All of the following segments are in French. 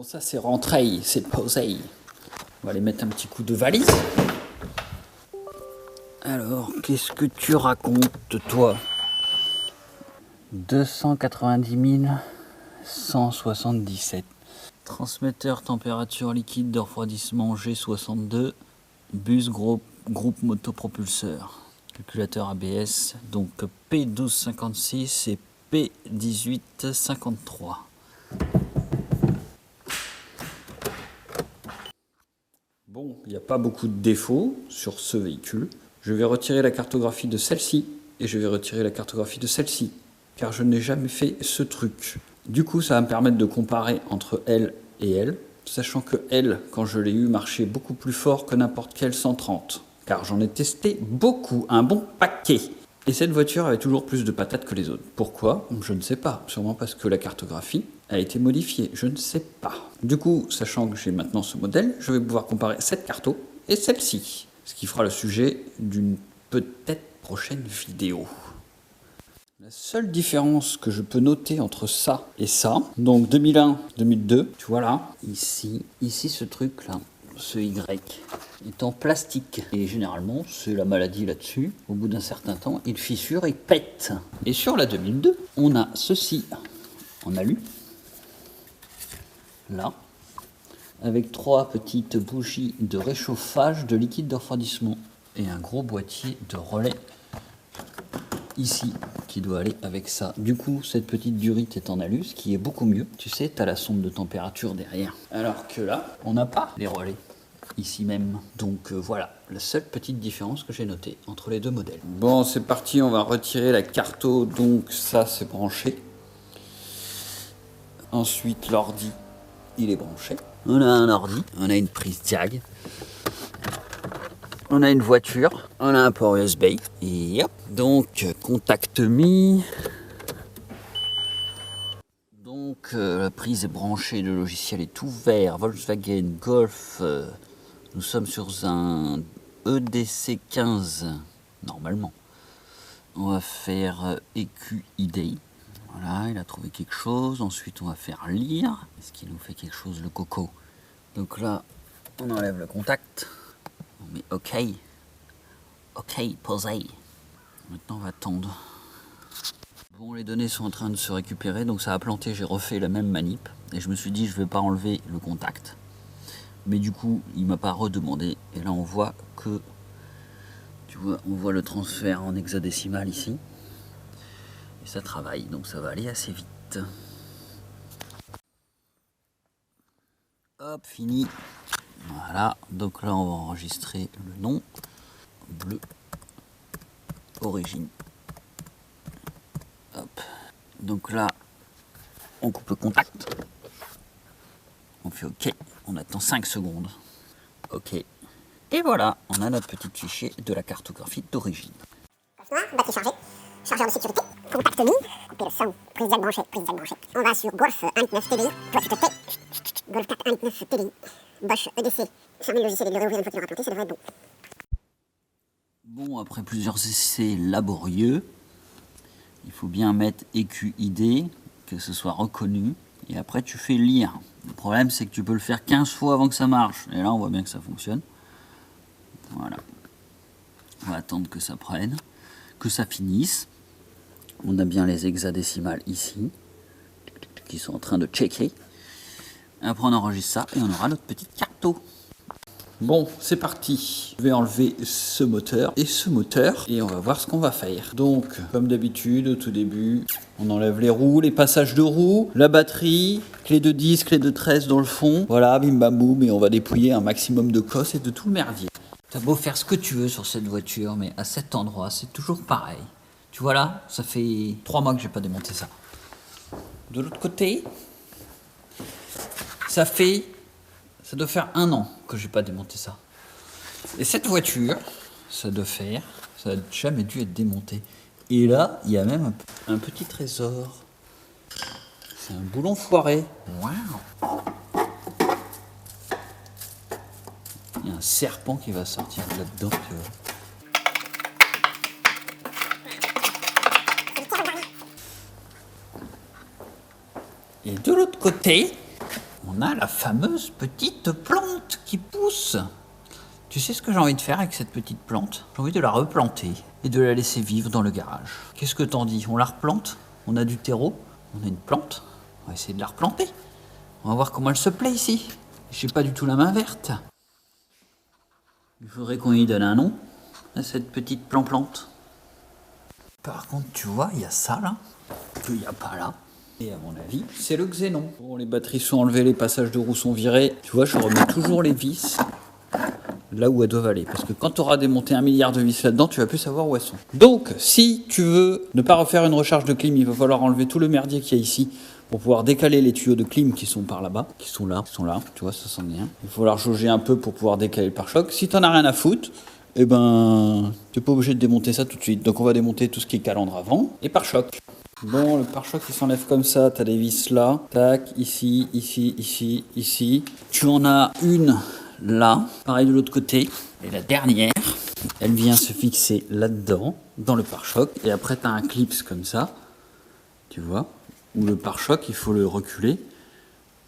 Bon, ça c'est rentré, c'est posé. On va aller mettre un petit coup de valise. Alors, qu'est-ce que tu racontes, toi? 290 177. Transmetteur température liquide de refroidissement G62. Bus groupe motopropulseur. Calculateur ABS, donc P1256 et P1853. Bon, il n'y a pas beaucoup de défauts sur ce véhicule. Je vais retirer la cartographie de celle-ci et je vais retirer la cartographie de celle-ci, car je n'ai jamais fait ce truc. Du coup, ça va me permettre de comparer entre elle et elle, sachant que elle, quand je l'ai eu, marchait beaucoup plus fort que n'importe quelle 130, car j'en ai testé beaucoup, un bon paquet. Et cette voiture avait toujours plus de patates que les autres. Pourquoi? Je ne sais pas. Sûrement parce que la cartographie a été modifiée. Je ne sais pas. Du coup, sachant que j'ai maintenant ce modèle, je vais pouvoir comparer cette carto et celle-ci. Ce qui fera le sujet d'une peut-être prochaine vidéo. La seule différence que je peux noter entre ça et ça, donc 2001, 2002, tu vois là, ici ce truc là, ce Y est en plastique. Et généralement, c'est la maladie là-dessus. Au bout d'un certain temps, il fissure et pète. Et sur la 2002, on a ceci en alu, là, avec 3 petites bougies de réchauffage de liquide de refroidissement et un gros boîtier de relais ici qui doit aller avec ça. Du coup, cette petite durite est en alu, ce qui est beaucoup mieux. Tu sais, tu as la sonde de température derrière. Alors que là, on n'a pas les relais ici même. Donc voilà, la seule petite différence que j'ai notée entre les deux modèles. Bon, c'est parti, on va retirer la carto. Donc ça, c'est branché. Ensuite, l'ordi, il est branché. On a un ordi, on a une prise jack. On a une voiture, on a un port USB, et hop, donc contact mis. Donc la prise est branchée, le logiciel est ouvert, Volkswagen Golf, nous sommes sur un EDC 15, normalement. On va faire EQID, voilà, il a trouvé quelque chose, ensuite on va faire lire, est-ce qu'il nous fait quelque chose le coco? Donc là, on enlève le contact. On met OK. OK, posé. Maintenant, on va attendre. Bon, les données sont en train de se récupérer, donc ça a planté. J'ai refait la même manip. Et je me suis dit, je ne vais pas enlever le contact. Mais du coup, il ne m'a pas redemandé. Et là, on voit que... Tu vois, on voit le transfert en hexadécimal ici. Et ça travaille, donc ça va aller assez vite. Hop, fini. Voilà, donc là on va enregistrer le nom, bleu, origine. Hop. Donc là, on coupe le contact. On fait OK, on attend 5 secondes. OK. Et voilà, on a notre petit fichier de la cartographie d'origine. Batterie chargée, chargeur de sécurité, contact mis, couper le son, prise jack branchée, On va sur Golf 1.9 TDI, Golf 4 1.9 TDI, Bosch EDC, 5000 logiciels et de le réouvrir une fois qu'il aura planté, ça devrait être bon. Bon, après plusieurs essais laborieux, il faut bien mettre EQID, que ce soit reconnu, et après tu fais lire. Le problème c'est que tu peux le faire 15 fois avant que ça marche, et là on voit bien que ça fonctionne. Voilà. On va attendre que ça prenne, que ça finisse. On a bien les hexadécimales ici, qui sont en train de checker. Après on enregistre ça, et on aura notre petite carto. Bon, c'est parti. Je vais enlever ce moteur et ce moteur et on va voir ce qu'on va faire. Donc, comme d'habitude, au tout début, on enlève les roues, les passages de roues, la batterie, clé de 10, clé de 13 dans le fond. Voilà, bim bam boum, et on va dépouiller un maximum de cosse et de tout le merdier. T'as beau faire ce que tu veux sur cette voiture, mais à cet endroit, c'est toujours pareil. Tu vois là, ça fait 3 mois que j'ai pas démonté ça. De l'autre côté, ça doit faire 1 an que j'ai pas démonté ça. Et cette voiture, ça a jamais dû être démonté. Et là, il y a même un petit trésor. C'est un boulon foiré. Waouh! Il y a un serpent qui va sortir de là-dedans, tu vois. Et de l'autre côté, on a la fameuse petite plante qui pousse. Tu sais ce que j'ai envie de faire avec cette petite plante? J'ai envie de la replanter et de la laisser vivre dans le garage. Qu'est-ce que t'en dis? On la replante? On a du terreau, on a une plante. On va essayer de la replanter. On va voir comment elle se plaît ici. J'ai pas du tout la main verte. Il faudrait qu'on lui donne un nom à cette petite plante. Par contre, tu vois, il y a ça là, qu'il n'y a pas là. Et à mon avis, c'est le xénon. Bon, les batteries sont enlevées, les passages de roues sont virés. Tu vois, je remets toujours les vis là où elles doivent aller. Parce que quand tu auras démonté 1 milliard de vis là-dedans, tu vas plus savoir où elles sont. Donc, si tu veux ne pas refaire une recharge de clim, il va falloir enlever tout le merdier qu'il y a ici pour pouvoir décaler les tuyaux de clim qui sont par là-bas, qui sont là, tu vois, ça sent bien. Il va falloir jauger un peu pour pouvoir décaler le pare-choc. Si tu n'en as rien à foutre, eh ben, tu n'es pas obligé de démonter ça tout de suite. Donc on va démonter tout ce qui est calandre avant et pare-choc. Bon, le pare-choc il s'enlève comme ça, tu as des vis là, tac, ici, ici, ici, ici. Tu en as une là, pareil de l'autre côté. Et la dernière, elle vient se fixer là-dedans, dans le pare-choc. Et après tu as un clips comme ça, tu vois, où le pare-choc il faut le reculer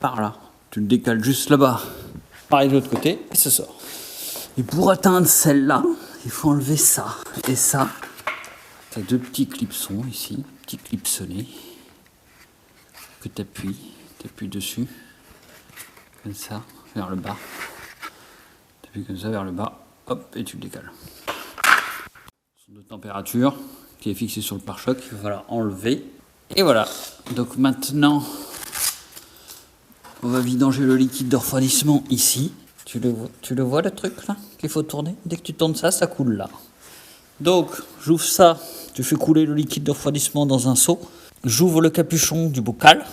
par là. Tu le décales juste là-bas, pareil de l'autre côté, et ça sort. Et pour atteindre celle-là, il faut enlever ça et ça. Tu as 2 petits clipsons ici, petits clipsonnés, que tu appuies dessus, comme ça, vers le bas. Tu appuies comme ça vers le bas, hop, et tu le décales. Son de température qui est fixée sur le pare-choc, il va falloir enlever. Et voilà, donc maintenant, on va vidanger le liquide de refroidissement ici. Tu le vois le truc là qu'il faut tourner? Dès que tu tournes ça, ça coule là. Donc, j'ouvre ça, tu fais couler le liquide de refroidissement dans un seau. J'ouvre le capuchon du bocal.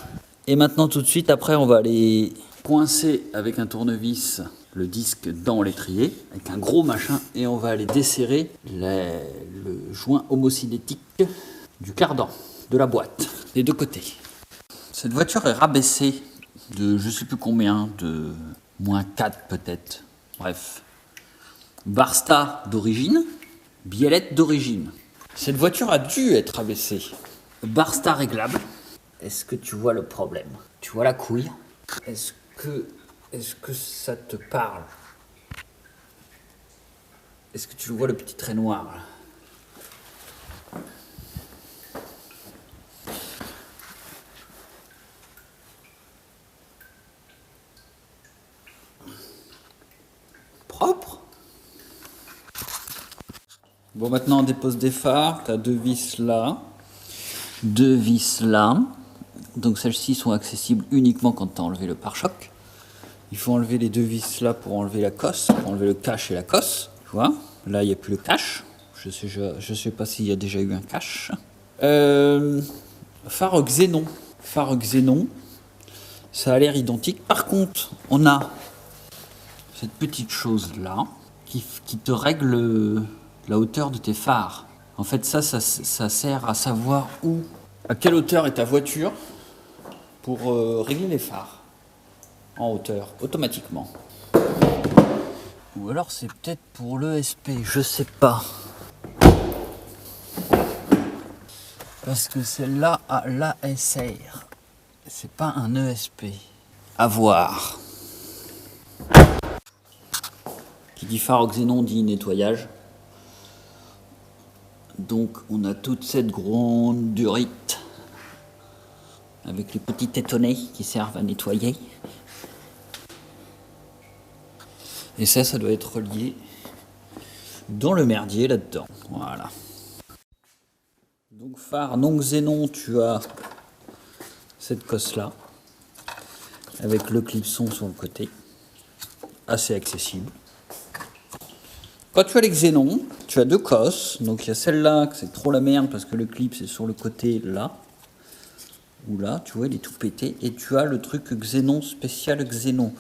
Et maintenant, tout de suite, après, on va aller coincer avec un tournevis le disque dans l'étrier, avec un gros machin, et on va aller desserrer le joint homocinétique du cardan, de la boîte, des 2 côtés. Cette voiture est rabaissée de je sais plus combien, de -4 peut-être, bref. Barsta d'origine, biellette d'origine. Cette voiture a dû être abaissée. Barsta réglable. Est-ce que tu vois le problème? Tu vois la couille? Est-ce que ça te parle? Est-ce que tu vois le petit trait noir là? Propre. Bon, maintenant on dépose des phares. Tu as 2 vis là, 2 vis là. Donc celles-ci sont accessibles uniquement quand tu as enlevé le pare-choc. Il faut enlever les 2 vis là pour enlever la cosse, pour enlever le cache et la cosse. Tu vois, là il n'y a plus le cache. Je sais pas s'il y a déjà eu un cache. Phare xénon. Phare xénon, ça a l'air identique. Par contre, on a cette petite chose là qui te règle la hauteur de tes phares. En fait, ça sert à savoir à quelle hauteur est ta voiture pour régler les phares en hauteur automatiquement. Ou alors c'est peut-être pour l'ESP, je sais pas. Parce que celle-là a l'ASR. C'est pas un ESP. À voir. Qui dit phare xénon dit nettoyage. Donc on a toute cette grande durite avec les petits tétonnés qui servent à nettoyer. Et ça doit être relié dans le merdier là-dedans. Voilà. Donc phare non xénon, tu as cette cosse là avec le clipson sur le côté, assez accessible. Quand tu as les xénons, tu as 2 cosses. Donc il y a celle-là, que c'est trop la merde parce que le clip c'est sur le côté là. Ou là, tu vois, il est tout pété. Et tu as le truc xénon, spécial xénon,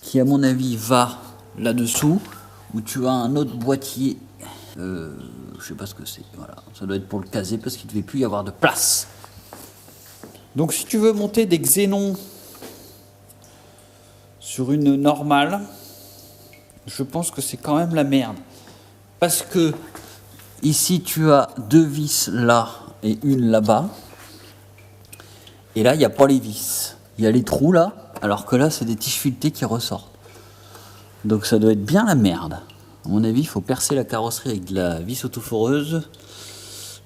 qui à mon avis va là-dessous, où tu as un autre boîtier. Je sais pas ce que c'est. Voilà, ça doit être pour le caser parce qu'il ne devait plus y avoir de place. Donc si tu veux monter des xénons sur une normale, je pense que c'est quand même la merde. Parce que ici tu as 2 vis là et une là-bas. Et là il n'y a pas les vis. Il y a les trous là alors que là c'est des tiges filetées qui ressortent. Donc ça doit être bien la merde. À mon avis, il faut percer la carrosserie avec de la vis autoforeuse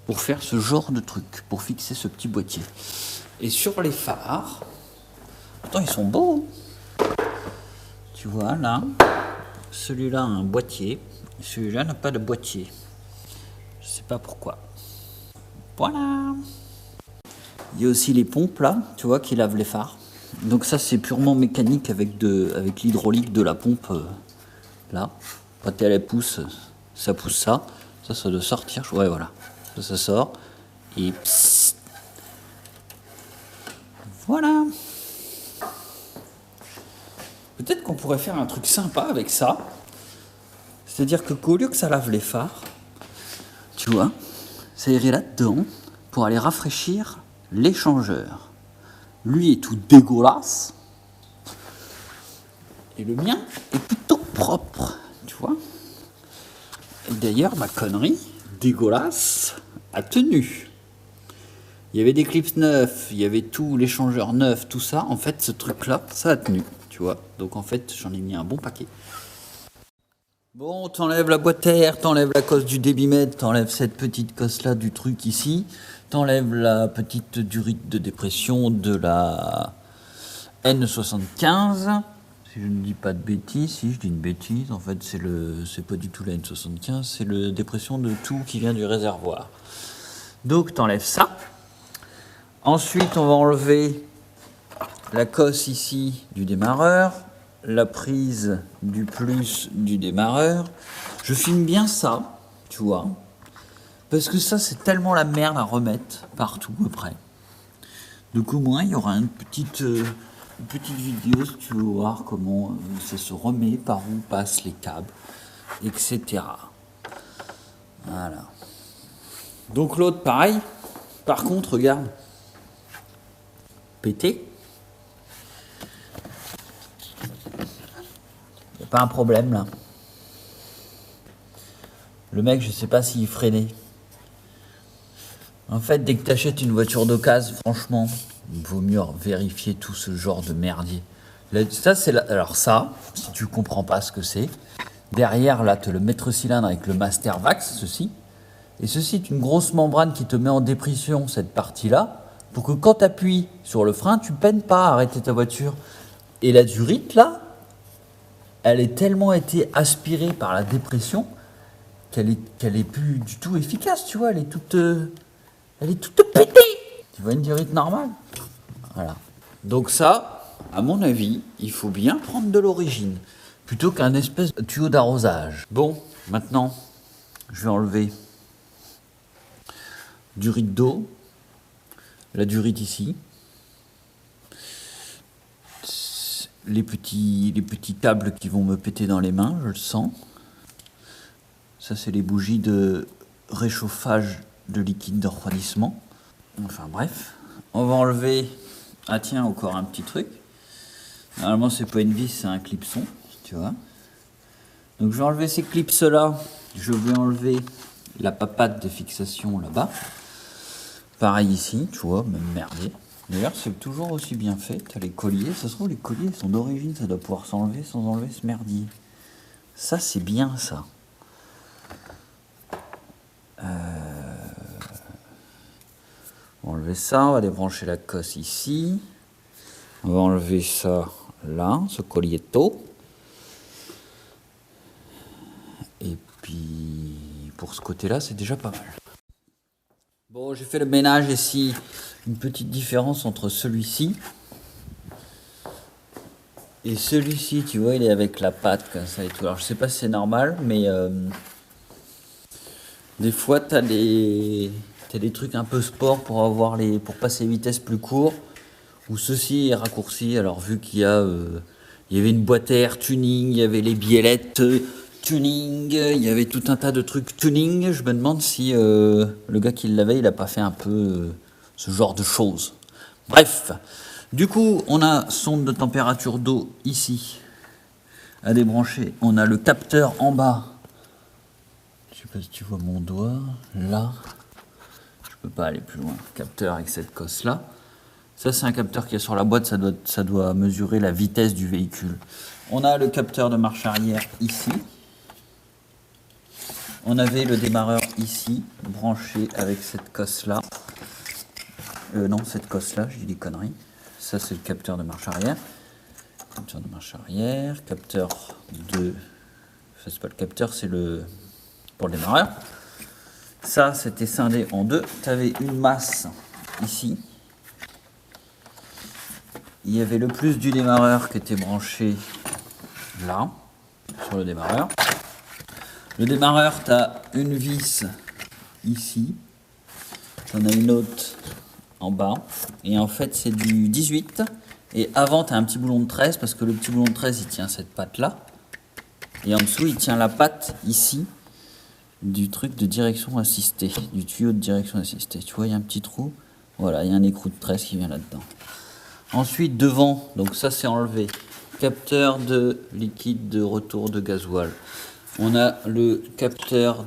pour faire ce genre de truc, pour fixer ce petit boîtier. Et sur les phares, pourtant ils sont beaux. Tu vois là, celui-là a un boîtier, celui-là n'a pas de boîtier. Je sais pas pourquoi. Voilà. Il y a aussi les pompes là, tu vois, qui lavent les phares. Donc ça c'est purement mécanique avec l'hydraulique de la pompe là. Quand elle pousse, ça pousse ça. Ça doit sortir. Ouais voilà. Ça sort. Et pssst. Voilà. Peut-être qu'on pourrait faire un truc sympa avec ça. C'est-à-dire qu'au lieu que ça lave les phares, tu vois, ça irait là-dedans pour aller rafraîchir l'échangeur. Lui est tout dégueulasse. Et le mien est plutôt propre, tu vois. Et d'ailleurs, ma connerie dégueulasse a tenu. Il y avait des clips neufs, il y avait tout, l'échangeur neuf, tout ça. En fait, ce truc-là, ça a tenu, tu vois. Donc en fait, j'en ai mis un bon paquet. Bon, t'enlèves la boîte à air, t'enlèves la cosse du débitmètre, t'enlèves cette petite cosse-là du truc ici, t'enlèves la petite durite de dépression de la N75. Si je ne dis pas de bêtises, si je dis une bêtise, en fait c'est pas du tout la N75, c'est la dépression de tout qui vient du réservoir. Donc t'enlèves ça. Ensuite on va enlever la cosse ici du démarreur, la prise du plus du démarreur. Je filme bien ça, tu vois, parce que ça c'est tellement la merde à remettre partout après. Donc au moins il y aura une petite vidéo si tu veux voir comment ça se remet, par où passent les câbles, etc. Voilà. Donc l'autre pareil. Par contre regarde, pété. Y a pas un problème là. Le mec, je sais pas s'il freinait. En fait, dès que tu achètes une voiture d'occasion, franchement, il vaut mieux vérifier tout ce genre de merdier. Là, ça, alors ça, si tu comprends pas ce que c'est, derrière là, tu as le maître cylindre avec le Master Vax, ceci. Et ceci est une grosse membrane qui te met en dépression, cette partie-là, pour que quand tu appuies sur le frein, tu peines pas à arrêter ta voiture. Et la durite, là, elle est tellement été aspirée par la dépression qu'elle est plus du tout efficace, tu vois, elle est toute pétée. Tu vois une durite normale? Voilà. Donc ça, à mon avis, il faut bien prendre de l'origine, plutôt qu'un espèce de tuyau d'arrosage. Bon, maintenant, je vais enlever durite d'eau, la durite ici, les petits câbles qui vont me péter dans les mains, je le sens. Ça, c'est les bougies de réchauffage de liquide de refroidissement. Enfin bref, on va enlever... Ah tiens, encore un petit truc. Normalement, c'est pas une vis, c'est un clipson, tu vois. Donc je vais enlever ces clips-là. Je vais enlever la papate de fixation là-bas. Pareil ici, tu vois, même merdier. D'ailleurs, c'est toujours aussi bien fait. T'as les colliers. Ça se trouve, les colliers sont d'origine. Ça doit pouvoir s'enlever sans enlever ce merdier. Ça, c'est bien, ça. On va enlever ça. On va débrancher la cosse ici. On va enlever ça là, ce collietto. Et puis, pour ce côté-là, c'est déjà pas mal. Bon, j'ai fait le ménage ici. Une petite différence entre celui-ci et celui-ci, tu vois, il est avec la patte comme ça et tout. Alors, je sais pas si c'est normal, mais des fois, t'as des trucs un peu sport pour passer les vitesses plus court. Ou ceci est raccourci. Alors, vu qu'il y avait une boîte à air tuning, il y avait les biellettes tuning, il y avait tout un tas de trucs tuning. Je me demande si le gars qui l'avait, il a pas fait un peu ce genre de choses. Bref, du coup, on a sonde de température d'eau ici à débrancher. On a le capteur en bas. Je sais pas si tu vois mon doigt. Là, je peux pas aller plus loin. Capteur avec cette cosse là. Ça, c'est un capteur qui est sur la boîte, ça doit mesurer la vitesse du véhicule. On a le capteur de marche arrière ici. On avait le démarreur ici, branché avec cette cosse-là. Non, cette cosse-là, je dis des conneries. Ça, c'est le capteur de marche arrière. Capteur de marche arrière, capteur de... Enfin, c'est pas le capteur, c'est le... pour le démarreur. Ça, c'était scindé en deux. Tu avais une masse ici. Il y avait le plus du démarreur qui était branché là, sur le démarreur. Le démarreur, tu as une vis ici. Tu en as une autre en bas. Et en fait, c'est du 18. Et avant, tu as un petit boulon de 13, parce que le petit boulon de 13, il tient cette patte-là. Et en dessous, il tient la patte ici du truc de direction assistée, du tuyau de direction assistée. Tu vois, il y a un petit trou. Voilà, il y a un écrou de 13 qui vient là-dedans. Ensuite, devant, donc ça c'est enlevé, capteur de liquide de retour de gasoil. On a le capteur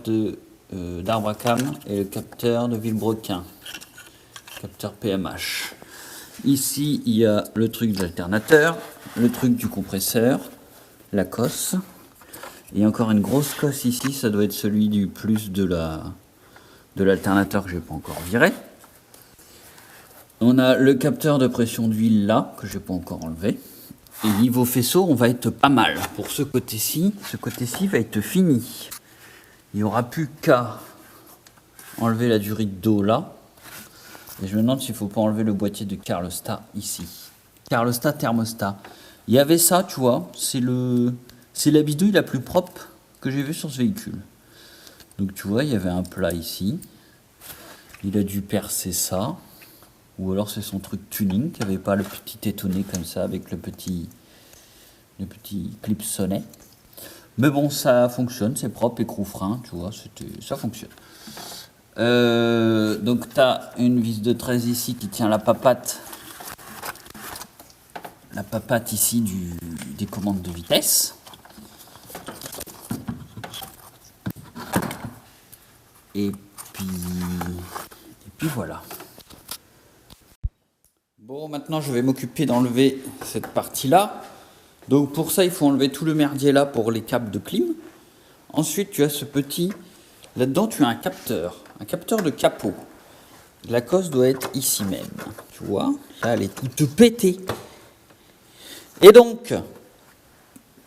d'arbre à cam et le capteur de Villebrequin, capteur PMH. Ici, il y a le truc de l'alternateur, le truc du compresseur, la cosse. Et encore une grosse cosse ici, ça doit être celui du plus de l'alternateur que je n'ai pas encore viré. On a le capteur de pression d'huile là, que je n'ai pas encore enlevé. Et niveau faisceau, on va être pas mal. Pour ce côté-ci va être fini. Il n'y aura plus qu'à enlever la durite d'eau là. Et je me demande s'il ne faut pas enlever le boîtier de Carlostat ici. Carlostat thermostat. Il y avait ça, tu vois, c'est la bidouille la plus propre que j'ai vue sur ce véhicule. Donc tu vois, il y avait un plat ici. Il a dû percer ça. Ou alors c'est son truc tuning qui n'avait pas le petit étonné comme ça avec le petit clip sonnet. Mais bon, ça fonctionne, c'est propre, écrou frein, tu vois, ça fonctionne. Donc tu as une vis de 13 ici qui tient la papate. La papate ici des commandes de vitesse. Et puis voilà. Bon, maintenant je vais m'occuper d'enlever cette partie-là. Donc pour ça, il faut enlever tout le merdier là pour les câbles de clim. Ensuite, tu as ce petit... Là-dedans, tu as un capteur de capot. La cosse doit être ici même. Tu vois, là, elle est toute pétée. Et donc,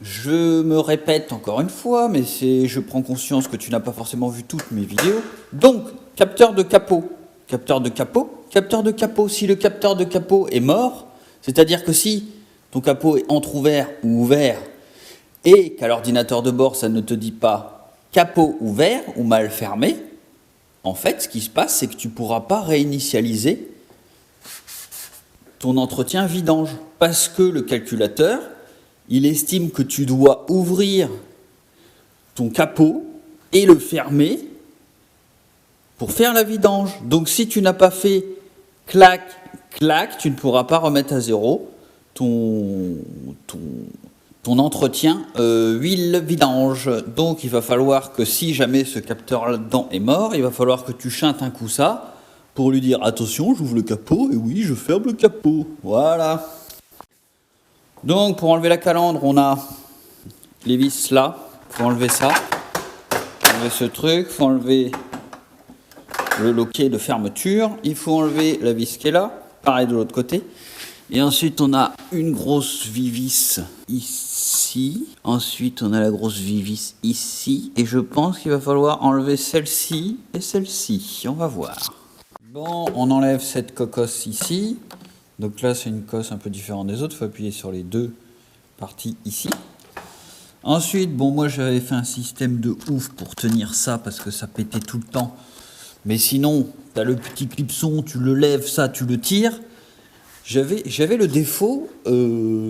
je me répète encore une fois, mais je prends conscience que tu n'as pas forcément vu toutes mes vidéos. Donc, capteur de capot. Capteur de capot, capteur de capot. Si le capteur de capot est mort, c'est-à-dire que si ton capot est entrouvert ou ouvert et qu'à l'ordinateur de bord, ça ne te dit pas capot ouvert ou mal fermé, en fait, ce qui se passe, c'est que tu ne pourras pas réinitialiser ton entretien vidange parce que le calculateur, il estime que tu dois ouvrir ton capot et le fermer pour faire la vidange. Donc si tu n'as pas fait clac, clac, tu ne pourras pas remettre à zéro ton entretien huile vidange. Donc il va falloir que si jamais ce capteur là-dedans est mort, il va falloir que tu chantes un coup ça pour lui dire attention, j'ouvre le capot et oui, je ferme le capot. Voilà. Donc pour enlever la calandre, on a les vis là. Il faut enlever ça. Enlever ce truc, il faut enlever le loquet de fermeture, il faut enlever la vis qui est là, pareil de l'autre côté. Et ensuite on a une grosse vis ici, ensuite on a la grosse vis ici, et je pense qu'il va falloir enlever celle-ci et celle-ci, on va voir. Bon, on enlève cette cocosse ici, donc là c'est une cosse un peu différente des autres, il faut appuyer sur les deux parties ici. Ensuite, bon moi j'avais fait un système de ouf pour tenir ça parce que ça pétait tout le temps. Mais sinon, tu as le petit clipson, tu le lèves, ça, tu le tires. J'avais le défaut,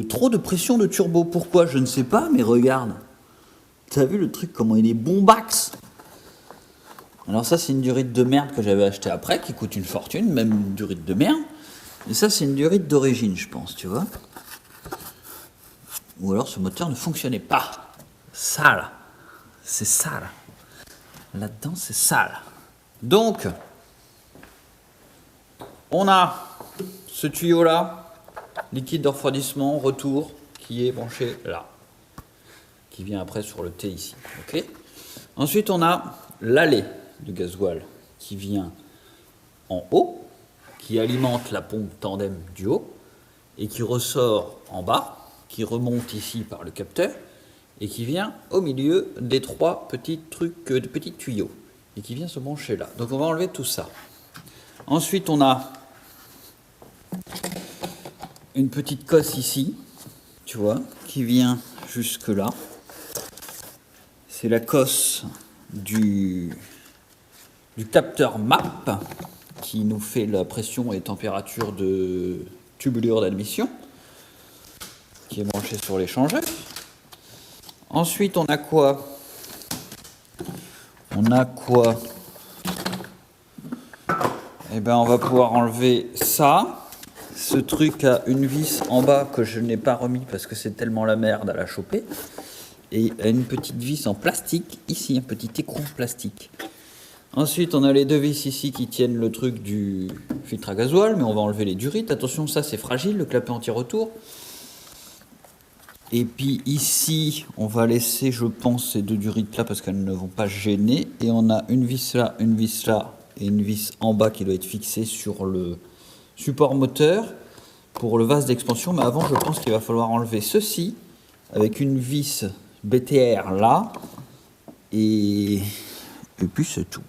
trop de pression de turbo. Pourquoi? Je ne sais pas, mais regarde. Tu as vu le truc, comment il est bombax? Alors ça, c'est une durite de merde que j'avais acheté après, qui coûte une fortune, même une durite de merde. Et ça, c'est une durite d'origine, je pense, tu vois. Ou alors, ce moteur ne fonctionnait pas. Sale. C'est sale. Là-dedans, c'est sale. Donc, on a ce tuyau là, liquide de refroidissement, retour, qui est branché là, qui vient après sur le T ici. Okay. Ensuite on a l'allée du gasoil qui vient en haut, qui alimente la pompe tandem du haut, et qui ressort en bas, qui remonte ici par le capteur, et qui vient au milieu des trois petits trucs, de petits tuyaux, et qui vient se brancher là. Donc on va enlever tout ça. Ensuite on a une petite cosse ici, tu vois, qui vient jusque là. C'est la cosse du capteur MAP, qui nous fait la pression et température de tubulure d'admission, qui est branché sur l'échangeur. Ensuite, on a quoi? Eh ben, on va pouvoir enlever ça. Ce truc a une vis en bas que je n'ai pas remis parce que c'est tellement la merde à la choper. Et une petite vis en plastique, ici, un petit écrou plastique. Ensuite, on a les deux vis ici qui tiennent le truc du filtre à gasoil, mais on va enlever les durites. Attention, ça c'est fragile, le clapet anti-retour. Et puis ici, on va laisser, je pense, ces deux durites là parce qu'elles ne vont pas gêner. Et on a une vis là et une vis en bas qui doit être fixée sur le support moteur pour le vase d'expansion. Mais avant, je pense qu'il va falloir enlever ceci avec une vis BTR là. Et puis c'est tout.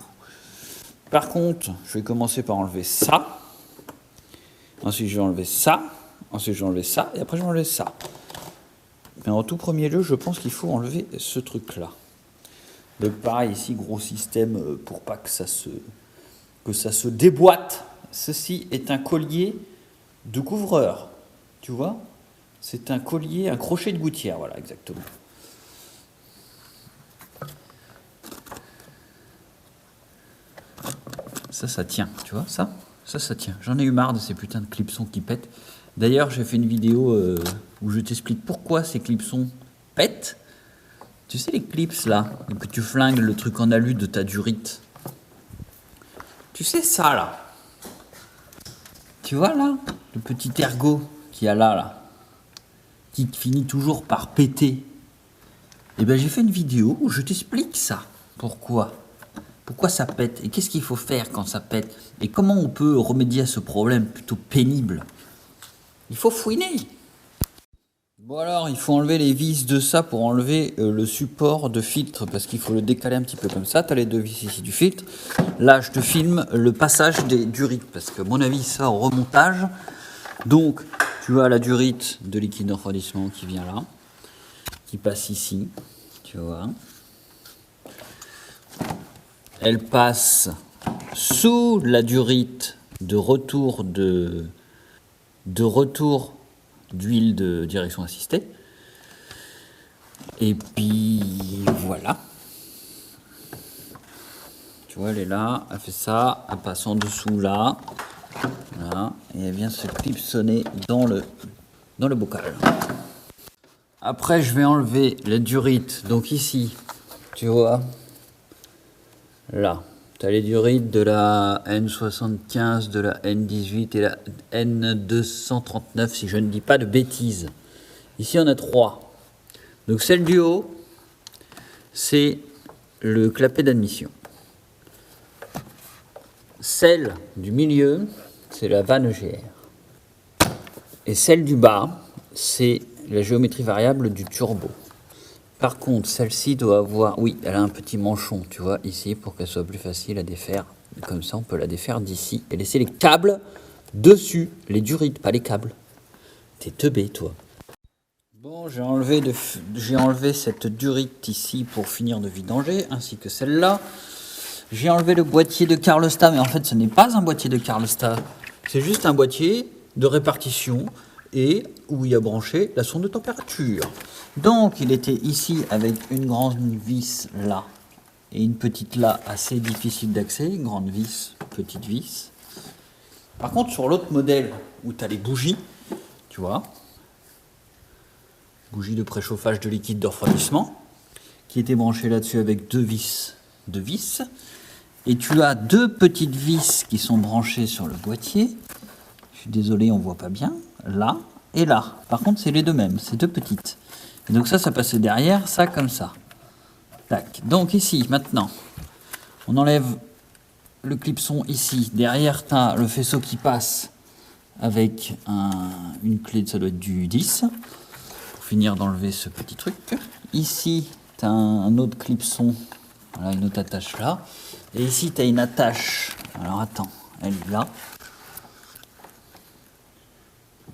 Par contre, je vais commencer par enlever ça. Ensuite, je vais enlever ça. Ensuite, je vais enlever ça. Et après, je vais enlever ça. Mais en tout premier lieu, je pense qu'il faut enlever ce truc-là. Donc pareil, ici, gros système pour pas que ça se déboîte. Ceci est un collier de couvreur. Tu vois? C'est un collier, un crochet de gouttière. Voilà, exactement. Ça tient, tu vois, ça tient. J'en ai eu marre de ces putains de clipsons qui pètent. D'ailleurs, j'ai fait une vidéo où je t'explique pourquoi ces clipsons pètent. Tu sais les clips là, que tu flingues le truc en alu de ta durite. Tu sais ça là. Tu vois là, le petit ergot qu'il y a là, qui finit toujours par péter. Et ben j'ai fait une vidéo où je t'explique ça. Pourquoi ça pète et qu'est-ce qu'il faut faire quand ça pète et comment on peut remédier à ce problème plutôt pénible. Il faut fouiner. Bon alors, il faut enlever les vis de ça pour enlever le support de filtre parce qu'il faut le décaler un petit peu comme ça. Tu as les deux vis ici du filtre. Là, je te filme le passage des durites parce que à mon avis, ça au remontage. Donc, tu as la durite de liquide de refroidissement qui vient là, qui passe ici, tu vois. Elle passe sous la durite de retour d'huile de direction assistée. Et puis voilà. Tu vois, elle est là, elle fait ça, elle passe en dessous là. Voilà, et elle vient se clipsonner dans le bocal. Après, je vais enlever la durite. Donc ici, tu vois. Là, tu as les durites de la N75, de la N18 et la N239, si je ne dis pas de bêtises. Ici, on a 3. Donc celle du haut, c'est le clapet d'admission. Celle du milieu, c'est la vanne EGR. Et celle du bas, c'est la géométrie variable du turbo. Par contre, celle-ci doit avoir... Oui, elle a un petit manchon, tu vois, ici, pour qu'elle soit plus facile à défaire. Comme ça, on peut la défaire d'ici et laisser les câbles dessus. Les durites, pas les câbles. T'es teubé, toi. Bon, j'ai enlevé cette durite ici pour finir de vidanger, ainsi que celle-là. J'ai enlevé le boîtier de Carlostat, mais en fait, ce n'est pas un boîtier de Carlostat. C'est juste un boîtier de répartition et où il y a branché la sonde de température. Donc, il était ici avec une grande vis là et une petite là assez difficile d'accès. Grande vis, petite vis. Par contre, sur l'autre modèle où tu as les bougies, tu vois, bougies de préchauffage de liquide de refroidissement, qui étaient branchées là-dessus avec deux vis. Et tu as deux petites vis qui sont branchées sur le boîtier. suis désolé, on voit pas bien. Là et là. Par contre, c'est les deux mêmes, c'est deux petites. Et donc ça passait derrière, ça comme ça. Tac. Donc ici, maintenant, on enlève le clipson ici. Derrière, tu as le faisceau qui passe avec une clé, ça doit être du 10. Pour finir d'enlever ce petit truc. Ici, tu as un autre clipson. Voilà, une autre attache là. Et ici, tu as une attache. Alors attends, elle est là.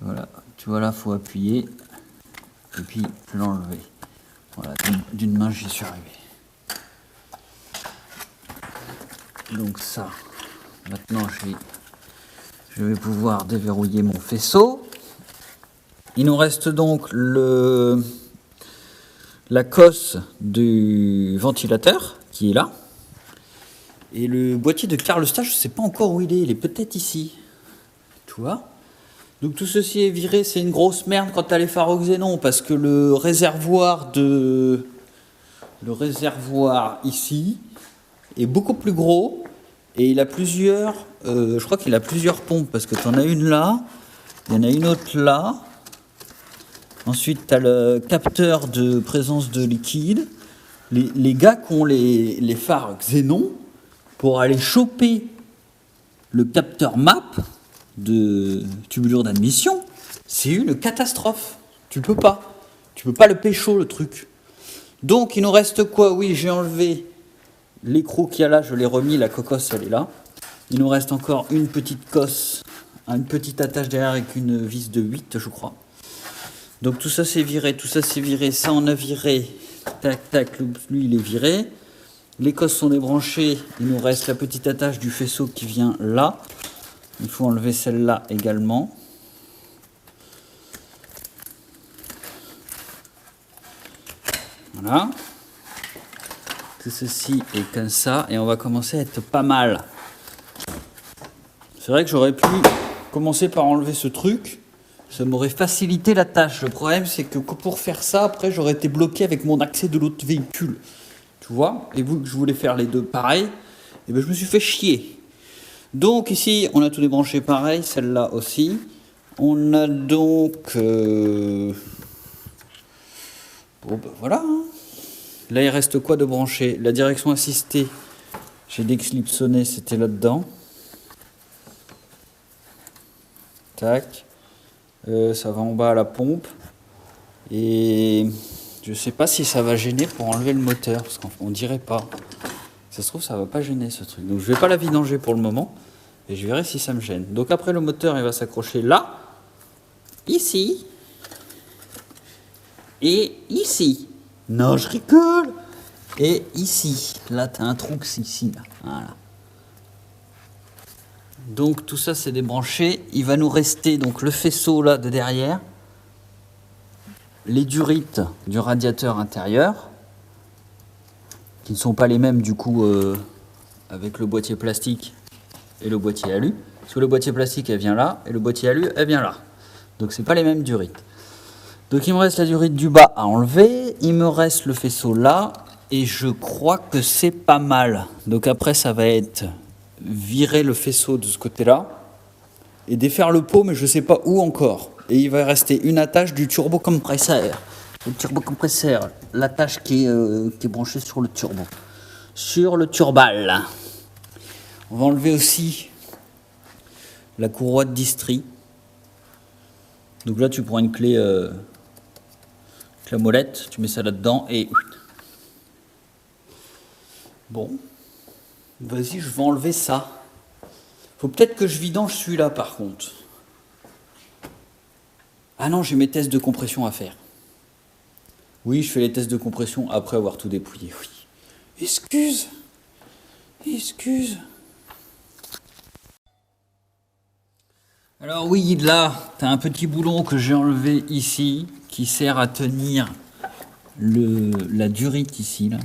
Voilà, tu vois là, il faut appuyer. Et puis l'enlever. Voilà, d'une main, j'y suis arrivé. Donc ça, maintenant je vais pouvoir déverrouiller mon faisceau. Il nous reste donc la cosse du ventilateur qui est là. Et le boîtier de carlostage, je ne sais pas encore où il est peut-être ici. Tu vois ? Donc tout ceci est viré, c'est une grosse merde quand tu as les phares au xénon, parce que le réservoir ici est beaucoup plus gros et il a plusieurs, je crois qu'il a plusieurs pompes, parce que tu en as une là, il y en a une autre là. Ensuite, tu as le capteur de présence de liquide. Les gars qui ont les phares xénon, pour aller choper le capteur MAP de tubulure d'admission, c'est une catastrophe. Tu peux pas le pécho, le truc. Donc, il nous reste quoi? Oui, j'ai enlevé l'écrou qu'il y a là, je l'ai remis, la cocosse, elle est là. Il nous reste encore une petite cosse, une petite attache derrière avec une vis de 8, je crois. Donc tout ça c'est viré, ça on a viré, tac tac, lui il est viré. Les cosses sont débranchées, il nous reste la petite attache du faisceau qui vient là. Il faut enlever celle-là également. Voilà. Tout ceci est comme ça et on va commencer à être pas mal. C'est vrai que j'aurais pu commencer par enlever ce truc. Ça m'aurait facilité la tâche. Le problème, c'est que pour faire ça, après, j'aurais été bloqué avec mon accès de l'autre véhicule. Tu vois? Et vu que je voulais faire les deux pareil, et ben, je me suis fait chier. Donc ici, on a tout débranché pareil, celle-là aussi. On a donc... Bon, ben voilà. Hein. Là, il reste quoi de brancher? La direction assistée, j'ai déclipsonné, c'était là-dedans. Tac. Ça va en bas à la pompe. Et je sais pas si ça va gêner pour enlever le moteur, parce qu'on dirait pas. Ça se trouve, ça va pas gêner ce truc. Donc je vais pas la vidanger pour le moment. Et je verrai si ça me gêne. Donc après, le moteur, il va s'accrocher là. Ici. Et ici. Non, je rigole. Et ici. Là, tu as un trou ici. Là. Voilà. Donc tout ça c'est débranché, il va nous rester donc le faisceau là de derrière, les durites du radiateur intérieur, qui ne sont pas les mêmes du coup avec le boîtier plastique et le boîtier alu, parce que le boîtier plastique elle vient là et le boîtier alu elle vient là, donc c'est pas les mêmes durites. Donc il me reste la durite du bas à enlever, il me reste le faisceau là et je crois que c'est pas mal. Donc après ça va être virer le faisceau de ce côté-là et défaire le pot, mais je ne sais pas où encore. Et il va rester une attache du turbocompresseur. Le turbocompresseur, l'attache qui est branchée sur le turbo. Sur le turbal. On va enlever aussi la courroie de distri. Donc là, tu prends une clé, la molette, tu mets ça là-dedans et... Bon. Vas-y, je vais enlever ça. Faut peut-être que je vidange celui-là par contre. Ah non, j'ai mes tests de compression à faire. Oui, je fais les tests de compression après avoir tout dépouillé. Oui. Excuse. Alors oui, là, tu as un petit boulon que j'ai enlevé ici, qui sert à tenir la durite ici. Là.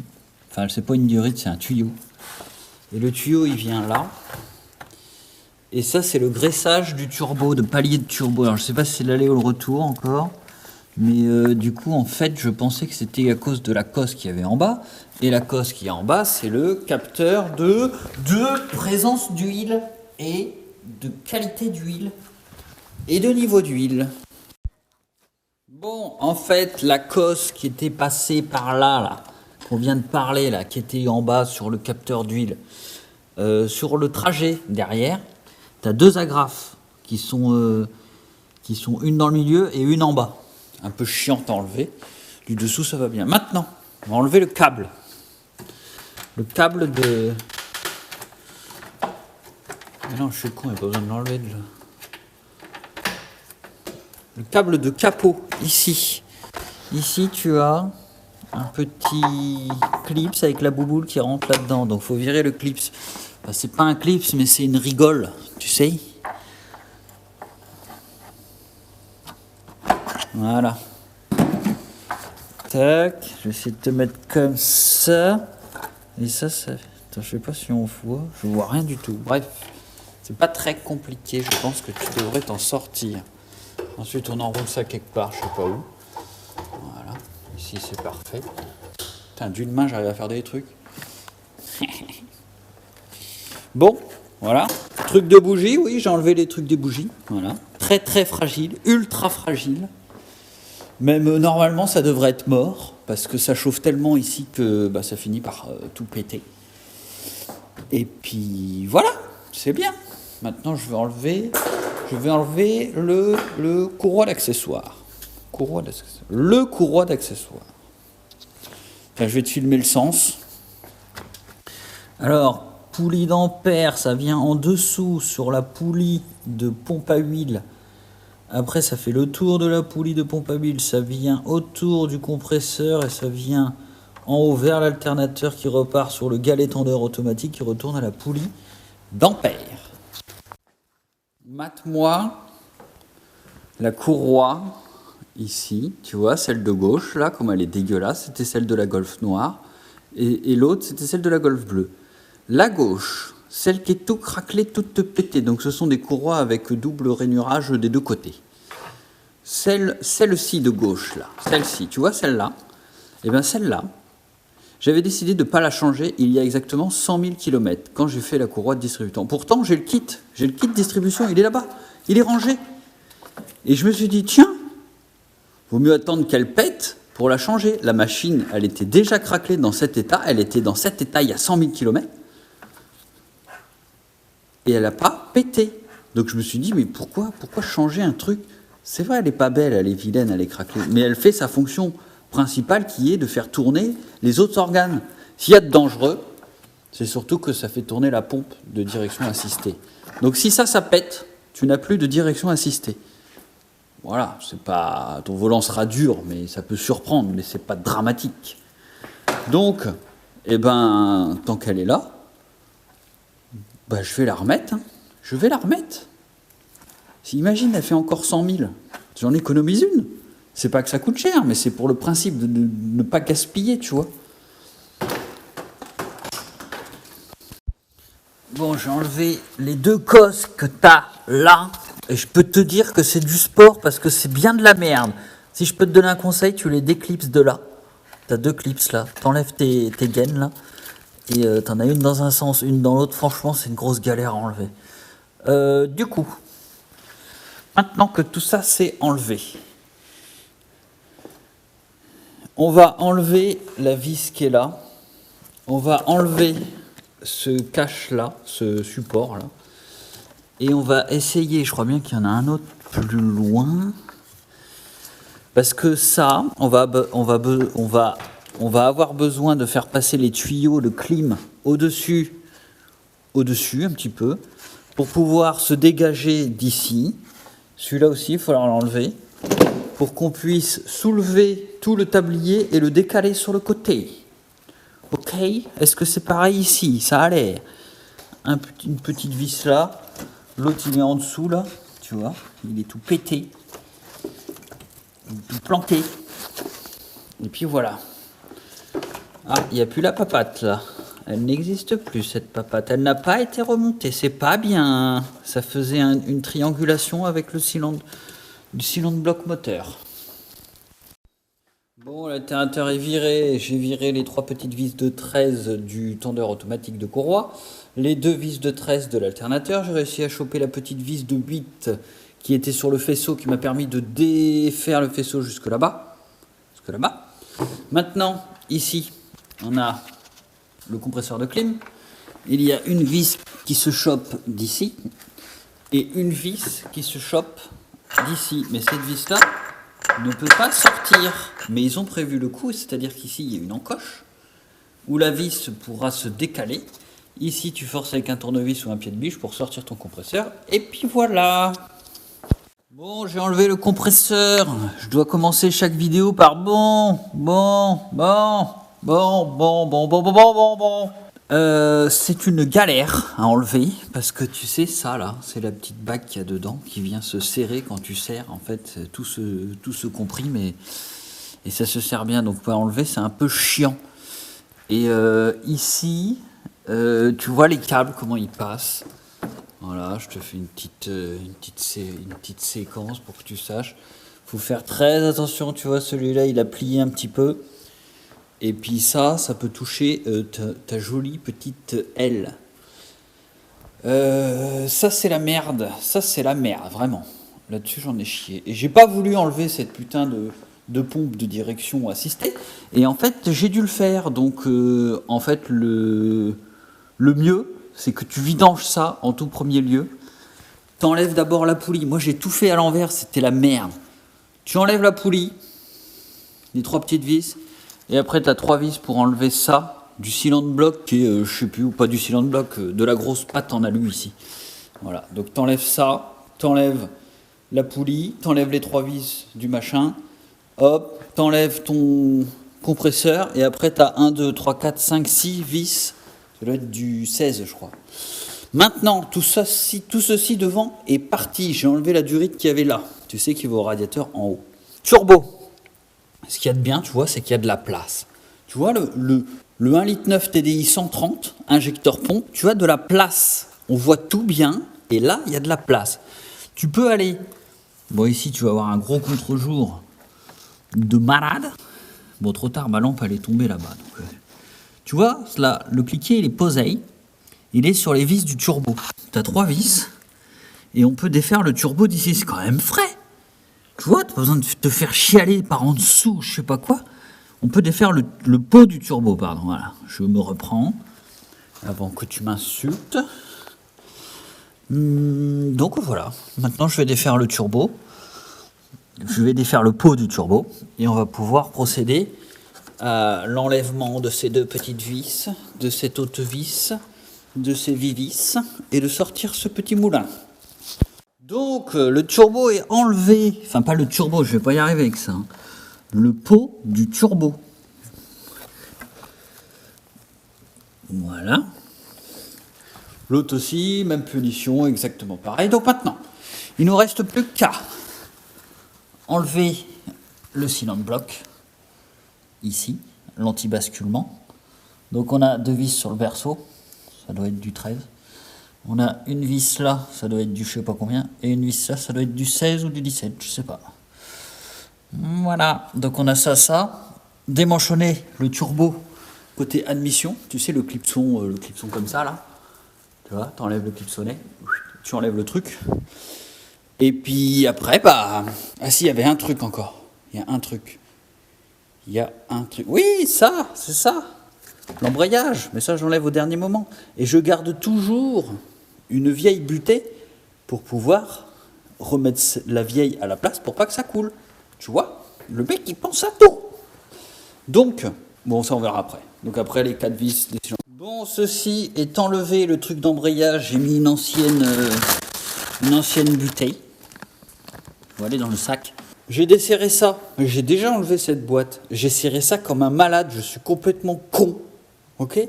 Enfin, c'est pas une durite, c'est un tuyau. Et le tuyau, il vient là. Et ça, c'est le graissage du turbo, de palier de turbo. Alors, je sais pas si c'est l'aller ou le retour encore. Mais du coup, en fait, je pensais que c'était à cause de la cosse qu'il y avait en bas. Et la cosse qui est en bas, c'est le capteur de présence d'huile et de qualité d'huile. et de niveau d'huile. Bon, en fait, la cosse qui était passée par là, qu'on vient de parler, là, qui était en bas sur le capteur d'huile, sur le trajet derrière, tu as deux agrafes qui sont une dans le milieu et une en bas. Un peu chiante à enlever. Du dessous, ça va bien. Maintenant, on va enlever le câble. Le câble de... Mais non, je suis con, il n'y a pas besoin de l'enlever. Le câble de capot, ici. Ici, tu as un petit clips avec la bouboule qui rentre là-dedans. Donc, il faut virer le clips. Enfin, c'est pas un clips, mais c'est une rigole, tu sais. Voilà. Tac, je vais essayer de te mettre comme ça. Et ça... Attends, je sais pas si on voit. Je vois rien du tout. Bref, c'est pas très compliqué. Je pense que tu devrais t'en sortir. Ensuite, on enroule ça quelque part, je sais pas où. Voilà. Ici, c'est parfait. Putain, d'une main, j'arrive à faire des trucs. Bon, voilà. Truc de bougie, oui, j'ai enlevé les trucs des bougies. Voilà. Très, très fragile. Ultra fragile. Même normalement, ça devrait être mort, parce que ça chauffe tellement ici que ça finit par tout péter. Et puis voilà, c'est bien. Maintenant, je vais enlever le courroie d'accessoire. Le courroie d'accessoire. Là, je vais te filmer le sens. Alors, poulie d'ampère, ça vient en dessous sur la poulie de pompe à huile. Après, ça fait le tour de la poulie de pompe à huile, ça vient autour du compresseur et ça vient en haut vers l'alternateur qui repart sur le galet tendeur automatique qui retourne à la poulie d'ampère. Mate-moi la courroie ici, tu vois, celle de gauche, là, comme elle est dégueulasse, c'était celle de la Golf noire et l'autre, c'était celle de la Golf bleue. La gauche, celle qui est tout craquelée, toute pétée. Donc ce sont des courroies avec double rainurage des deux côtés. Celle-ci de gauche, là, celle-ci, tu vois celle-là? Eh bien celle-là, j'avais décidé de ne pas la changer il y a exactement 100 000 km quand j'ai fait la courroie de distribution. Pourtant j'ai le kit de distribution, il est là-bas, il est rangé. Et je me suis dit, tiens, vaut mieux attendre qu'elle pète pour la changer. La machine, elle était déjà craquelée dans cet état, elle était dans cet état il y a 100 000 km. Et elle n'a pas pété. Donc je me suis dit, mais pourquoi changer un truc? C'est vrai, elle n'est pas belle, elle est vilaine, elle est craquelée. Mais elle fait sa fonction principale qui est de faire tourner les autres organes. S'il y a de dangereux, c'est surtout que ça fait tourner la pompe de direction assistée. Donc si ça pète, tu n'as plus de direction assistée. Voilà, c'est pas... ton volant sera dur, mais ça peut surprendre, mais c'est pas dramatique. Donc, tant qu'elle est là, je vais la remettre. Je vais la remettre. Imagine, elle fait encore 100 000. J'en économise une. C'est pas que ça coûte cher, mais c'est pour le principe de ne pas gaspiller, tu vois. Bon, j'ai enlevé les deux cosses que t'as là. Et je peux te dire que c'est du sport parce que c'est bien de la merde. Si je peux te donner un conseil, tu les déclipses de là. T'as deux clips là. T'enlèves tes gaines là. Et t'en as une dans un sens, une dans l'autre. Franchement, c'est une grosse galère à enlever. Du coup, maintenant que tout ça c'est enlevé, on va enlever la vis qui est là. On va enlever ce cache là, ce support là. Et on va essayer, je crois bien qu'il y en a un autre plus loin. Parce que ça, on va avoir besoin de faire passer les tuyaux de clim au-dessus un petit peu, pour pouvoir se dégager d'ici. Celui-là aussi, il faudra l'enlever, pour qu'on puisse soulever tout le tablier et le décaler sur le côté. Ok? Est-ce que c'est pareil ici? Ça a l'air. Une petite vis là, l'autre il est en dessous là, tu vois, il est tout pété, tout planté. Et puis voilà. Ah, il n'y a plus la papate là. Elle n'existe plus cette papate. Elle n'a pas été remontée. C'est pas bien. Ça faisait une triangulation avec le cylindre bloc moteur. Bon, l'alternateur est viré. J'ai viré les 3 petites vis de 13 du tendeur automatique de courroie. Les 2 vis de 13 de l'alternateur. J'ai réussi à choper la petite vis de 8 qui était sur le faisceau, qui m'a permis de défaire le faisceau jusque là-bas. Jusque là-bas. Maintenant, ici, on a le compresseur de clim. Il y a une vis qui se chope d'ici et une vis qui se chope d'ici. Mais cette vis-là ne peut pas sortir. Mais ils ont prévu le coup, c'est-à-dire qu'ici, il y a une encoche où la vis pourra se décaler. Ici, tu forces avec un tournevis ou un pied de biche pour sortir ton compresseur. Et puis voilà. Bon, j'ai enlevé le compresseur. Je dois commencer chaque vidéo par bon. C'est une galère à enlever parce que tu sais, ça là, c'est la petite bague qu'il y a dedans qui vient se serrer quand tu serres. En fait, tout se comprime et ça se serre bien. Donc, pour enlever, c'est un peu chiant. Et ici, tu vois les câbles, comment ils passent. Voilà, je te fais une petite séquence pour que tu saches. Faut faire très attention, tu vois, celui-là, il a plié un petit peu. Et puis ça peut toucher ta jolie petite aile. Ça, c'est la merde. Ça, c'est la merde, vraiment. Là-dessus, j'en ai chié. Et j'ai pas voulu enlever cette putain de pompe de direction assistée. Et en fait, j'ai dû le faire. Donc, en fait, le mieux, c'est que tu vidanges ça en tout premier lieu. T'enlèves d'abord la poulie. Moi, j'ai tout fait à l'envers, c'était la merde. Tu enlèves la poulie, les 3 petites vis, et après, tu as 3 vis pour enlever ça, du cylindre bloc, qui est, je sais plus, ou pas du cylindre bloc, de la grosse pâte en alu ici. Voilà, donc t'enlèves ça, t'enlèves la poulie, t'enlèves les 3 vis du machin, hop, t'enlèves ton compresseur, et après, tu as 1, 2, 3, 4, 5, 6 vis. Ça doit être du 16, je crois. Maintenant, tout ceci devant est parti. J'ai enlevé la durite qu'il y avait là. Tu sais qu'il va au radiateur en haut. Turbo. Ce qu'il y a de bien, tu vois, c'est qu'il y a de la place. Tu vois, le 1,9 litre TDI 130, injecteur pompe, tu as de la place. On voit tout bien, et là, il y a de la place. Tu peux aller... Bon, ici, tu vas avoir un gros contre-jour de malade. Bon, trop tard, ma lampe, elle est tombée là-bas. Donc, tu vois, là, le cliquet, il est posé. Il est sur les vis du turbo. Tu as 3 vis. Et on peut défaire le turbo d'ici. C'est quand même frais. Tu vois, tu n'as pas besoin de te faire chialer par en dessous, je sais pas quoi. On peut défaire le pot du turbo, pardon. Voilà, je me reprends. Avant que tu m'insultes. Donc voilà. Maintenant, je vais défaire le turbo. Je vais défaire le pot du turbo. Et on va pouvoir procéder à l'enlèvement de ces 2 petites vis, de cette haute vis, de ces vis, et de sortir ce petit moulin. Donc le turbo est enlevé, enfin pas le turbo, je vais pas y arriver avec ça, hein. Le pot du turbo. Voilà. L'autre aussi, même punition, exactement pareil. Donc maintenant, il ne nous reste plus qu'à enlever le cylindre bloc. Ici, l'anti-basculement. Donc on a 2 vis sur le berceau, ça doit être du 13. On a une vis là, ça doit être du je sais pas combien, et une vis là, ça doit être du 16 ou du 17, je sais pas. Voilà, donc on a ça. Démanchonner le turbo côté admission, tu sais le clipson comme ça là. Tu vois, t'enlèves le clipsonnet, tu enlèves le truc. Et puis après, ah si, il y avait un truc encore. Il y a un truc. Oui, ça, c'est ça. L'embrayage, mais ça j'enlève au dernier moment. Et je garde toujours une vieille butée pour pouvoir remettre la vieille à la place pour pas que ça coule. Tu vois, le mec il pense à tout. Donc, bon ça on verra après. Donc après les 4 vis. Bon, ceci est enlevé, le truc d'embrayage, j'ai mis une ancienne bouteille. On va aller dans le sac. J'ai desserré ça, j'ai déjà enlevé cette boîte. J'ai serré ça comme un malade, je suis complètement con. Ok ?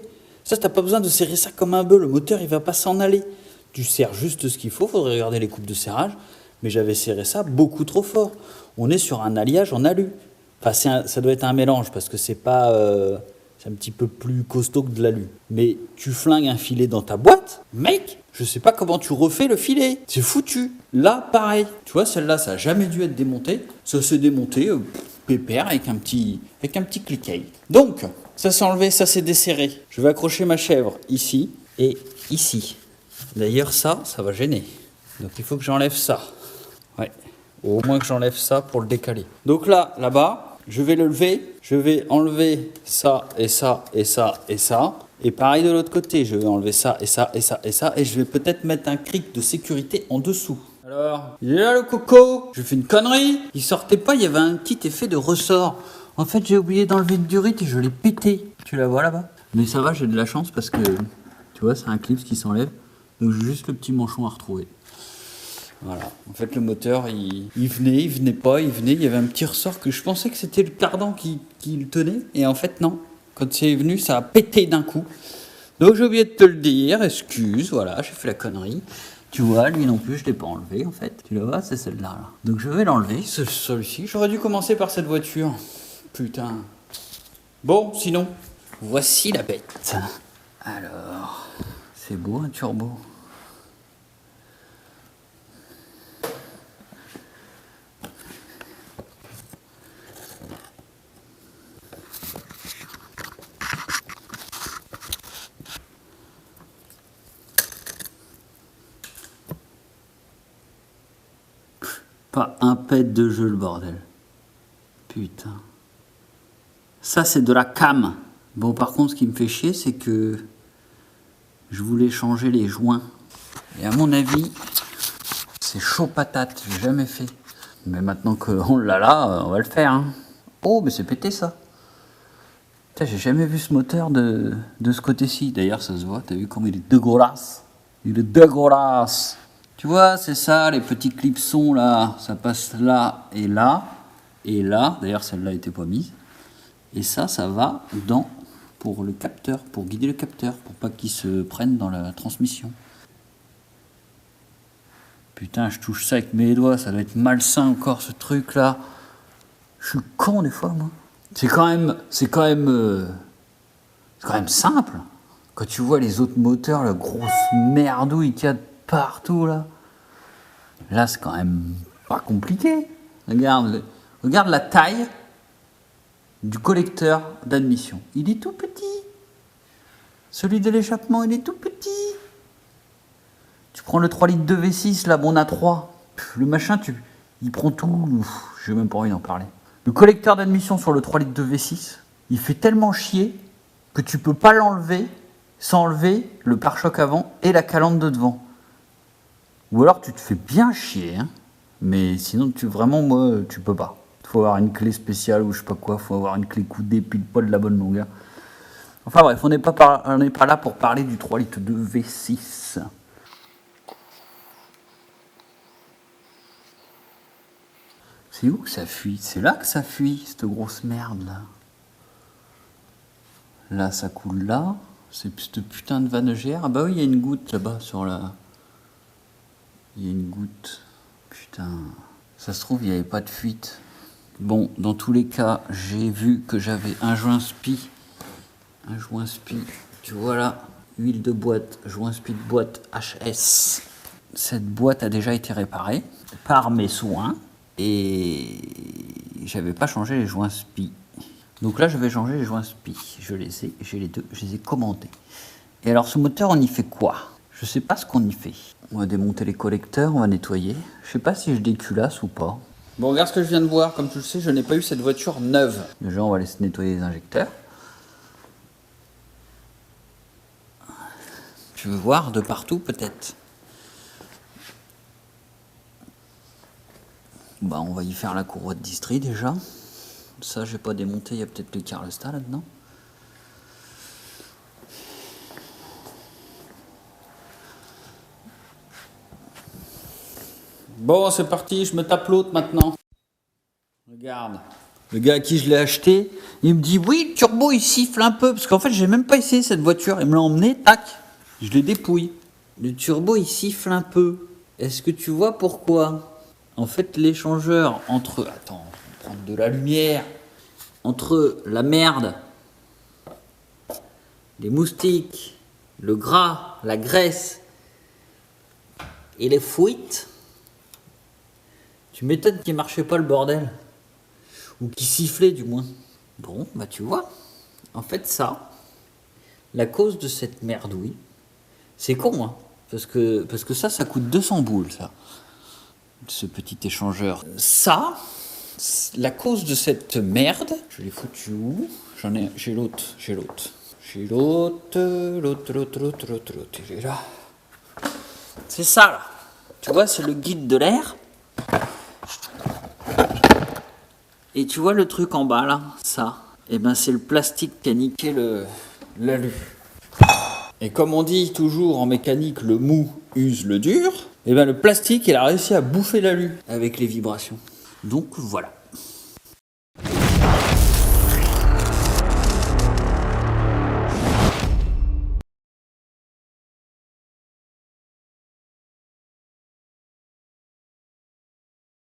Ça, t'as pas besoin de serrer ça comme un bœuf, le moteur il va pas s'en aller. Tu serres juste ce qu'il faut, faudrait regarder les coupes de serrage. Mais j'avais serré ça beaucoup trop fort. On est sur un alliage en alu. Enfin, ça doit être un mélange parce que c'est pas... c'est un petit peu plus costaud que de l'alu. Mais tu flingues un filet dans ta boîte, mec, je sais pas comment tu refais le filet. C'est foutu. Là, pareil. Tu vois, celle-là, ça a jamais dû être démontée. Ça s'est démonté. pépère avec un petit cliquet. Donc, ça s'est enlevé, ça s'est desserré. Je vais accrocher ma chèvre ici et ici. D'ailleurs, ça va gêner. Donc, il faut que j'enlève ça. Ouais. Au moins que j'enlève ça pour le décaler. Donc là-bas, je vais le lever. Je vais enlever ça et ça et ça et ça. Et pareil de l'autre côté, je vais enlever ça et ça et ça et ça. Et je vais peut-être mettre un cric de sécurité en dessous. Alors, il est là le coco. J'ai fait une connerie. Il sortait pas, il y avait un petit effet de ressort. En fait, j'ai oublié d'enlever le durite et je l'ai pété. Tu la vois là-bas? Mais ça va, j'ai de la chance parce que, tu vois, c'est un clip qui s'enlève. Donc j'ai juste le petit manchon à retrouver. Voilà. En fait, le moteur, il venait pas, il venait. Il y avait un petit ressort que je pensais que c'était le cardan qui le tenait. Et en fait, non. Quand c'est venu, ça a pété d'un coup. Donc j'ai oublié de te le dire. Excuse, voilà, j'ai fait la connerie. Tu vois, lui non plus, je ne l'ai pas enlevé en fait. Tu le vois, c'est celle-là. Là. Donc je vais l'enlever, celui-ci. J'aurais dû commencer par cette voiture. Putain. Bon, sinon, voici la bête. Alors, c'est beau un turbo. Pas un pet de jeu, le bordel. Putain. Ça, c'est de la cam. Bon, par contre, ce qui me fait chier, c'est que je voulais changer les joints. Et à mon avis, c'est chaud patate. J'ai jamais fait. Mais maintenant qu'on l'a là, on va le faire. Hein. Oh, mais c'est pété, ça. Putain, j'ai jamais vu ce moteur de ce côté-ci. D'ailleurs, ça se voit. T'as vu comme il est dégueulasse. Il est dégueulasse. Tu vois, c'est ça, les petits clipsons là, ça passe là et là, et là, d'ailleurs celle-là n'était pas mise, et ça va pour le capteur, pour guider le capteur, pour pas qu'il se prenne dans la transmission. Putain, je touche ça avec mes doigts, ça doit être malsain encore ce truc là. Je suis con des fois, moi. C'est quand même simple. Quand tu vois les autres moteurs, la grosse merdouille qu'il y a partout là. Là, c'est quand même pas compliqué. Regarde la taille du collecteur d'admission. Il est tout petit. Celui de l'échappement, il est tout petit. Tu prends le 3 litres de V6, là, bon, on a 3. Le machin, il prend tout. J'ai même pas envie d'en parler. Le collecteur d'admission sur le 3 litres de V6, il fait tellement chier que tu peux pas l'enlever sans enlever le pare-choc avant et la calandre de devant. Ou alors tu te fais bien chier, hein. Mais sinon vraiment moi tu peux pas. Il faut avoir une clé spéciale ou je sais pas quoi, il faut avoir une clé coudée pile poil de la bonne longueur. Enfin bref, on n'est pas là pour parler du 3 litres de V6. C'est où que ça fuit? C'est là que ça fuit, cette grosse merde là. Là ça coule là. C'est cette putain de vanne GR. Ah bah oui, il y a une goutte là-bas sur la... Il y a une goutte. Putain. Ça se trouve, il n'y avait pas de fuite. Bon, dans tous les cas, j'ai vu que j'avais un joint spi. Un joint spi. Tu vois là, huile de boîte, joint spi de boîte HS. Cette boîte a déjà été réparée par mes soins. Et j'avais pas changé les joints spi. Donc là, je vais changer les joints spi. J'ai les deux, je les ai commandés. Et alors, ce moteur, on y fait quoi? Je sais pas ce qu'on y fait. On va démonter les collecteurs, on va nettoyer. Je sais pas si je déculasse ou pas. Bon, regarde ce que je viens de voir. Comme tu le sais, je n'ai pas eu cette voiture neuve. Déjà, on va laisser nettoyer les injecteurs. Tu veux voir de partout, peut-être? Bah, on va y faire la courroie de distri déjà. Ça, j'ai pas démonté. Il y a peut-être le Carlostar là-dedans. Bon, c'est parti, je me tape l'autre maintenant. Regarde. Le gars à qui je l'ai acheté, il me dit oui, le turbo il siffle un peu. Parce qu'en fait, j'ai même pas essayé cette voiture. Il me l'a emmené, tac, je l'ai dépouille. Le turbo il siffle un peu. Est-ce que tu vois pourquoi? En fait, l'échangeur entre. Attends, on va prendre de la lumière. Entre la merde, les moustiques, le gras, la graisse et les fuites. Tu m'étonnes qu'il marchait pas le bordel. Ou qui sifflait du moins. Bon, bah tu vois, en fait ça, la cause de cette merdouille, c'est con, hein, parce que ça coûte 200 boules, ça, ce petit échangeur. Ça, la cause de cette merde, je l'ai foutu où? J'ai l'autre, il est là. C'est ça, là. Tu vois, c'est le guide de l'air. Et tu vois le truc en bas, là, ça, eh ben c'est le plastique qui a niqué l'alu. Et comme on dit toujours en mécanique, le mou use le dur, eh ben le plastique, il a réussi à bouffer l'alu avec les vibrations. Donc voilà.